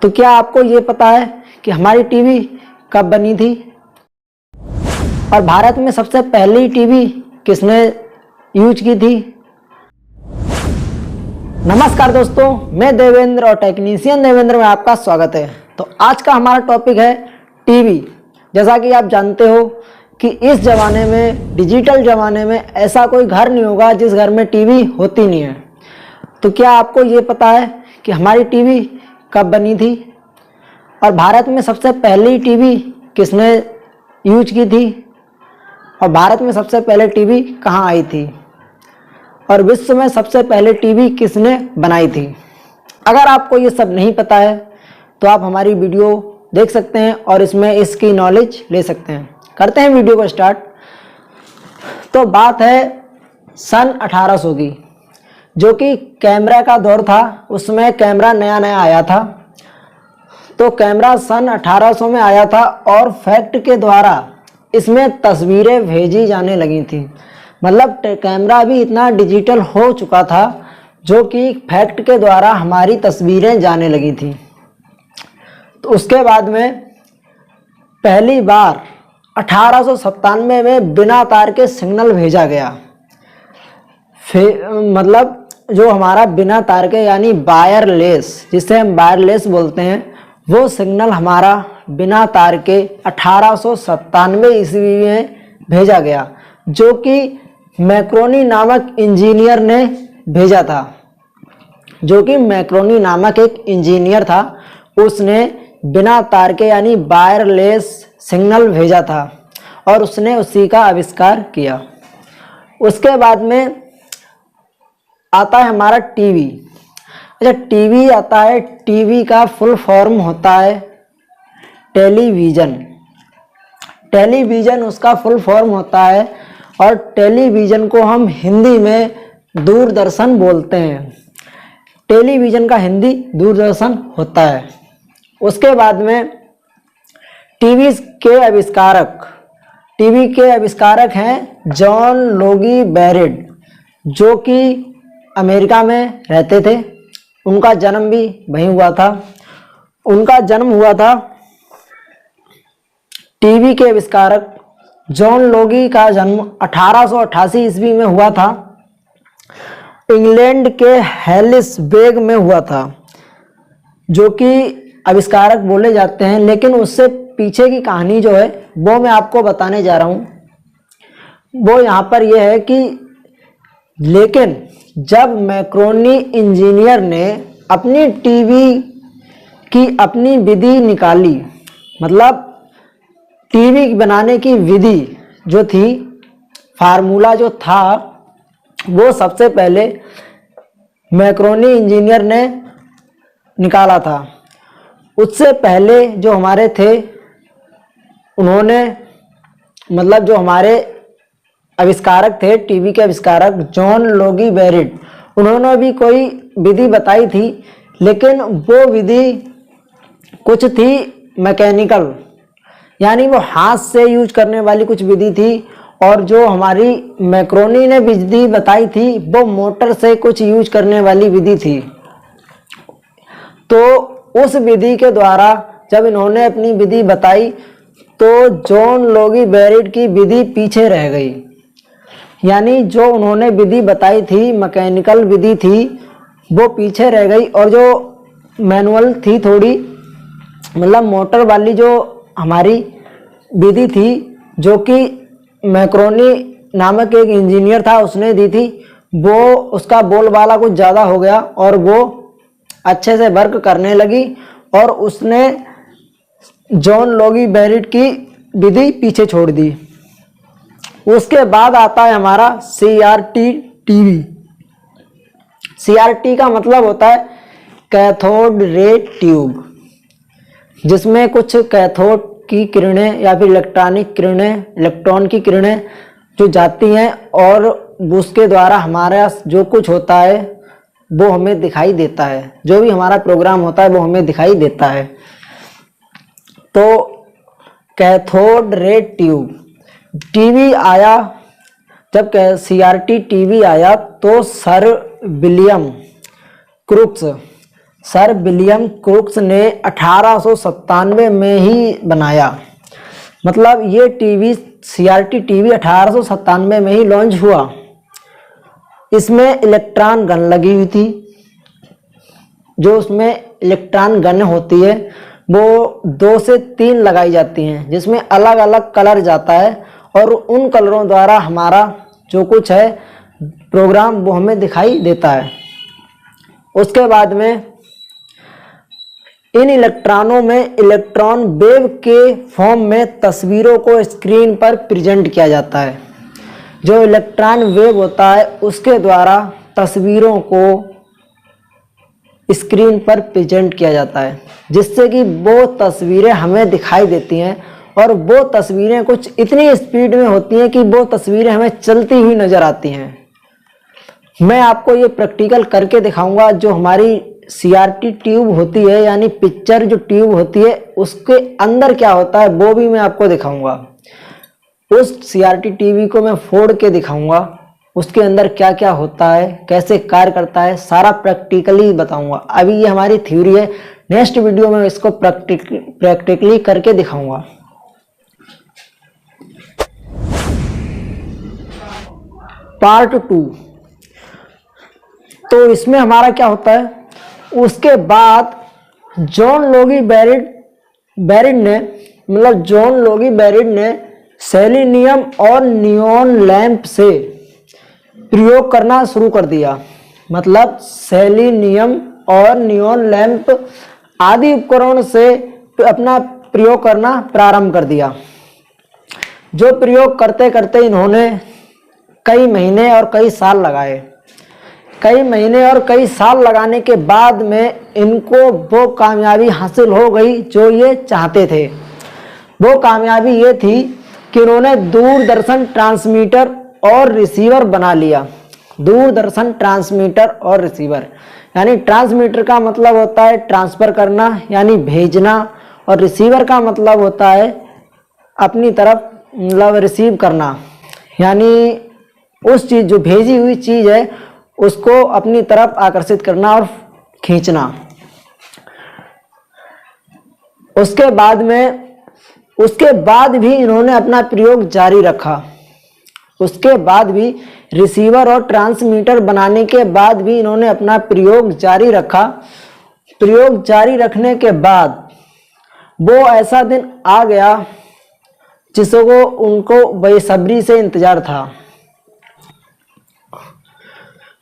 तो क्या आपको ये पता है कि हमारी टीवी कब बनी थी और भारत में सबसे पहली टीवी किसने यूज की थी? नमस्कार दोस्तों, मैं देवेंद्र और टेक्नीशियन देवेंद्र में आपका स्वागत है। तो आज का हमारा टॉपिक है टीवी। जैसा कि आप जानते हो कि इस ज़माने में, डिजिटल ज़माने में ऐसा कोई घर नहीं होगा जिस घर में टीवी होती नहीं है। तो क्या आपको ये पता है कि हमारी टीवी कब बनी थी और भारत में सबसे पहली टीवी किसने यूज की थी और भारत में सबसे पहले टीवी कहाँ आई थी और विश्व में सबसे पहले टीवी किसने बनाई थी? अगर आपको ये सब नहीं पता है तो आप हमारी वीडियो देख सकते हैं और इसमें इसकी नॉलेज ले सकते हैं। करते हैं वीडियो को स्टार्ट। तो बात है सन 1800 की, जो कि कैमरा का दौर था। उसमें कैमरा नया नया आया था। तो कैमरा सन 1800 में आया था और फैक्ट के द्वारा इसमें तस्वीरें भेजी जाने लगी थी। मतलब कैमरा भी इतना डिजिटल हो चुका था जो कि फैक्ट के द्वारा हमारी तस्वीरें जाने लगी थी। तो उसके बाद में पहली बार 1897 में बिना तार के सिग्नल भेजा गया। फिर मतलब जो हमारा बिना तार के यानी वायरलेस, जिसे हम वायरलेस बोलते हैं, वो सिग्नल हमारा बिना तार के 1897 ईस्वी में भेजा गया, जो कि मैक्रोनी नामक इंजीनियर ने भेजा था। जो कि मैक्रोनी नामक एक इंजीनियर था, उसने बिना तार के यानी वायरलेस सिग्नल भेजा था और उसने उसी का आविष्कार किया। उसके बाद में आता है हमारा टीवी। अच्छा, टीवी आता है, टीवी का फुल फॉर्म होता है टेलीविज़न। टेलीविज़न उसका फुल फॉर्म होता है और टेलीविज़न को हम हिंदी में दूरदर्शन बोलते हैं। टेलीविज़न का हिंदी दूरदर्शन होता है। उसके बाद में टीवी के आविष्कारक हैं जॉन लोगी बैरेट, जो कि अमेरिका में रहते थे। उनका जन्म भी वहीं हुआ था। उनका जन्म हुआ था, टीवी के आविष्कारक जॉन लोगी का जन्म 1888 ईस्वी में हुआ था। इंग्लैंड के हेलिसबर्ग में हुआ था, जो कि आविष्कारक बोले जाते हैं। लेकिन उससे पीछे की कहानी जो है वो मैं आपको बताने जा रहा हूँ। वो यहाँ पर यह है कि लेकिन जब मैक्रोनी इंजीनियर ने अपनी टीवी की अपनी विधि निकाली, मतलब टीवी बनाने की विधि जो थी, फार्मूला जो था, वो सबसे पहले मैक्रोनी इंजीनियर ने निकाला था। उससे पहले जो हमारे थे, उन्होंने मतलब जो हमारे आविष्कारक थे, टीवी के आविष्कारक जॉन लोगी बैरेट, उन्होंने भी कोई विधि बताई थी। लेकिन वो विधि कुछ थी मैकेनिकल, यानी वो हाथ से यूज करने वाली कुछ विधि थी। और जो हमारी मैक्रोनी ने विधि बताई थी वो मोटर से कुछ यूज करने वाली विधि थी। तो उस विधि के द्वारा जब इन्होंने अपनी विधि बताई तो जॉन लोगी बैरेट की विधि पीछे रह गई। यानी जो उन्होंने विधि बताई थी, मैकेनिकल विधि थी, वो पीछे रह गई। और जो मैनुअल थी, थोड़ी मतलब मोटर वाली जो हमारी विधि थी, जो कि मैक्रोनी नामक एक इंजीनियर था, उसने दी थी, वो उसका बोलबाला कुछ ज़्यादा हो गया और वो अच्छे से वर्क करने लगी और उसने जॉन लोगी बैरेट की विधि पीछे छोड़ दी। उसके बाद आता है हमारा CRT टीवी। CRT का मतलब होता है कैथोड रे ट्यूब, जिसमें कुछ कैथोड की किरणें या फिर इलेक्ट्रॉन की किरणें जो जाती हैं और उसके द्वारा हमारा जो कुछ होता है वो हमें दिखाई देता है। जो भी हमारा प्रोग्राम होता है वो हमें दिखाई देता है। तो कैथोड रे ट्यूब टीवी आया। जब CRT टीवी आया तो sir William crooks sir William crooks ने 1897 में ही बनाया। मतलब ये टीवी सीआरटी टीवी 1897 में ही लॉन्च हुआ। इसमें इलेक्ट्रॉन गन लगी हुई थी। जो उसमें इलेक्ट्रॉन गन होती है वो 2 से 3 लगाई जाती हैं, जिसमें अलग अलग कलर जाता है और उन कलरों द्वारा हमारा जो कुछ है प्रोग्राम वो हमें दिखाई देता है। उसके बाद में इन इलेक्ट्रॉनों में इलेक्ट्रॉन वेव के फॉर्म में तस्वीरों को स्क्रीन पर प्रेजेंट किया जाता है। जो इलेक्ट्रॉन वेव होता है उसके द्वारा तस्वीरों को स्क्रीन पर प्रेजेंट किया जाता है, जिससे कि वो तस्वीरें हमें दिखाई देती हैं और वो तस्वीरें कुछ इतनी स्पीड में होती हैं कि वो तस्वीरें हमें चलती हुई नजर आती हैं। मैं आपको ये प्रैक्टिकल करके दिखाऊंगा। जो हमारी सीआरटी ट्यूब होती है यानी पिक्चर जो ट्यूब होती है उसके अंदर क्या होता है वो भी मैं आपको दिखाऊंगा। उस सीआरटी टीवी को मैं फोड़ के दिखाऊंगा, उसके अंदर क्या क्या होता है, कैसे कार्य करता है, सारा प्रैक्टिकली बताऊंगा। अभी ये हमारी थ्योरी है, नेक्स्ट वीडियो में इसको प्रैक्टिकली करके दिखाऊंगा। पार्ट 2। तो इसमें हमारा क्या होता है, उसके बाद जॉन लोगी बेरिड ने सेलेनियम और नियॉन लैंप से प्रयोग करना शुरू कर दिया। मतलब सेलेनियम और नियॉन लैंप आदि उपकरण से अपना प्रयोग करना प्रारंभ कर दिया। जो प्रयोग करते करते इन्होंने कई महीने और कई साल लगाए। कई महीने और कई साल लगाने के बाद में इनको वो कामयाबी हासिल हो गई जो ये चाहते थे। वो कामयाबी ये थी कि उन्होंने दूरदर्शन ट्रांसमीटर और रिसीवर बना लिया। दूरदर्शन ट्रांसमीटर और रिसीवर यानी ट्रांसमीटर का मतलब होता है ट्रांसफर करना यानी भेजना, और रिसीवर का मतलब होता है अपनी तरफ मतलब रिसीव करना, यानी उस चीज जो भेजी हुई चीज है उसको अपनी तरफ आकर्षित करना और खींचना। उसके बाद भी इन्होंने अपना प्रयोग जारी रखा। उसके बाद भी रिसीवर और ट्रांसमीटर बनाने के बाद भी इन्होंने अपना प्रयोग जारी रखा। प्रयोग जारी रखने के बाद वो ऐसा दिन आ गया जिसको उनको बेसब्री से इंतजार था।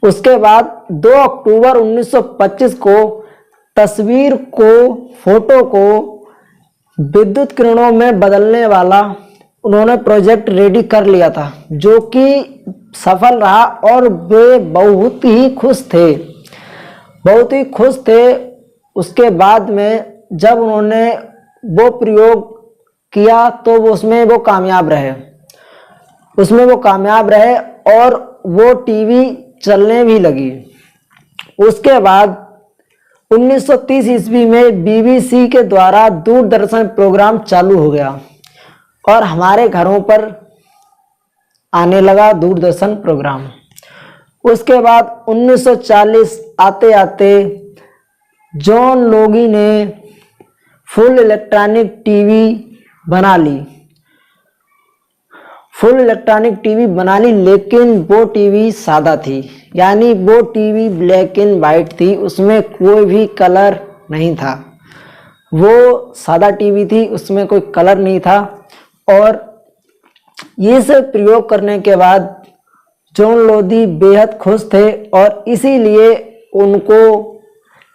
उसके बाद 2 अक्टूबर 1925 को तस्वीर को, फोटो को विद्युत किरणों में बदलने वाला उन्होंने प्रोजेक्ट रेडी कर लिया था, जो कि सफल रहा और वे बहुत ही खुश थे। उसके बाद में जब उन्होंने वो प्रयोग किया तो उसमें वो कामयाब रहे और वो टीवी चलने भी लगी। उसके बाद 1930 ईस्वी में बीबीसी के द्वारा दूरदर्शन प्रोग्राम चालू हो गया और हमारे घरों पर आने लगा दूरदर्शन प्रोग्राम। उसके बाद 1940 आते आते जॉन लोगी ने फुल इलेक्ट्रॉनिक टीवी बना ली, लेकिन वो टीवी सादा थी, यानी वो टीवी ब्लैक एंड वाइट थी, उसमें कोई भी कलर नहीं था। वो सादा टीवी थी, उसमें कोई कलर नहीं था। और ये सब प्रयोग करने के बाद जॉन लोदी बेहद खुश थे और इसीलिए उनको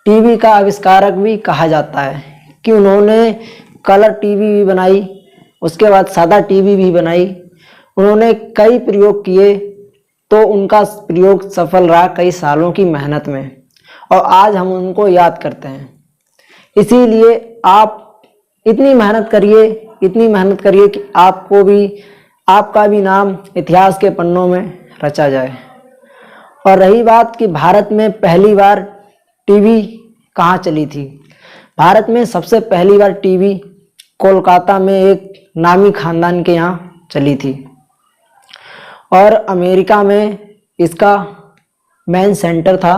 टीवी का आविष्कारक भी कहा जाता है कि उन्होंने कलर टीवी भी बनाई, उसके बाद सादा टीवी भी बनाई। उन्होंने कई प्रयोग किए तो उनका प्रयोग सफल रहा कई सालों की मेहनत में, और आज हम उनको याद करते हैं। इसीलिए आप इतनी मेहनत करिए कि आपका भी नाम इतिहास के पन्नों में रचा जाए। और रही बात कि भारत में पहली बार टीवी कहाँ चली थी, भारत में सबसे पहली बार टीवी कोलकाता में एक नामी खानदान के यहाँ चली थी, और अमेरिका में इसका मेन सेंटर था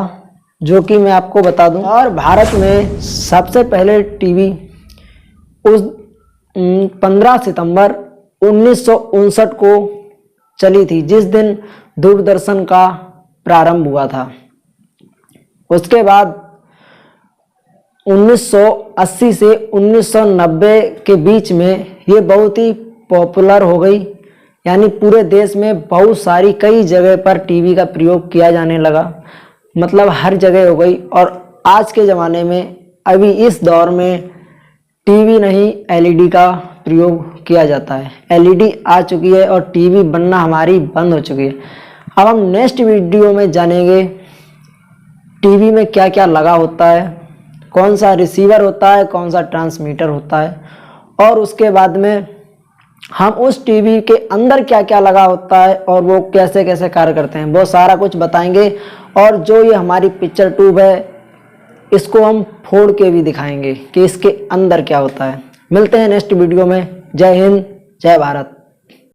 जो कि मैं आपको बता दूं। और भारत में सबसे पहले टीवी उस 15 सितंबर 1959 को चली थी, जिस दिन दूरदर्शन का प्रारंभ हुआ था। उसके बाद 1980 से 1990 के बीच में ये बहुत ही पॉपुलर हो गई, यानी पूरे देश में बहुत सारी कई जगह पर टीवी का प्रयोग किया जाने लगा, मतलब हर जगह हो गई। और आज के ज़माने में अभी इस दौर में टीवी नहीं एलईडी का प्रयोग किया जाता है। एलईडी आ चुकी है और टीवी बनना हमारी बंद हो चुकी है। अब हम नेक्स्ट वीडियो में जानेंगे टीवी में क्या क्या लगा होता है, कौन सा रिसीवर होता है, कौन सा ट्रांसमीटर होता है, और उसके बाद में हम उस टीवी के अंदर क्या क्या लगा होता है और वो कैसे कैसे कार्य करते हैं, वो सारा कुछ बताएंगे। और जो ये हमारी पिक्चर ट्यूब है, इसको हम फोड़ के भी दिखाएंगे कि इसके अंदर क्या होता है। मिलते हैं नेक्स्ट वीडियो में। जय हिंद, जय भारत।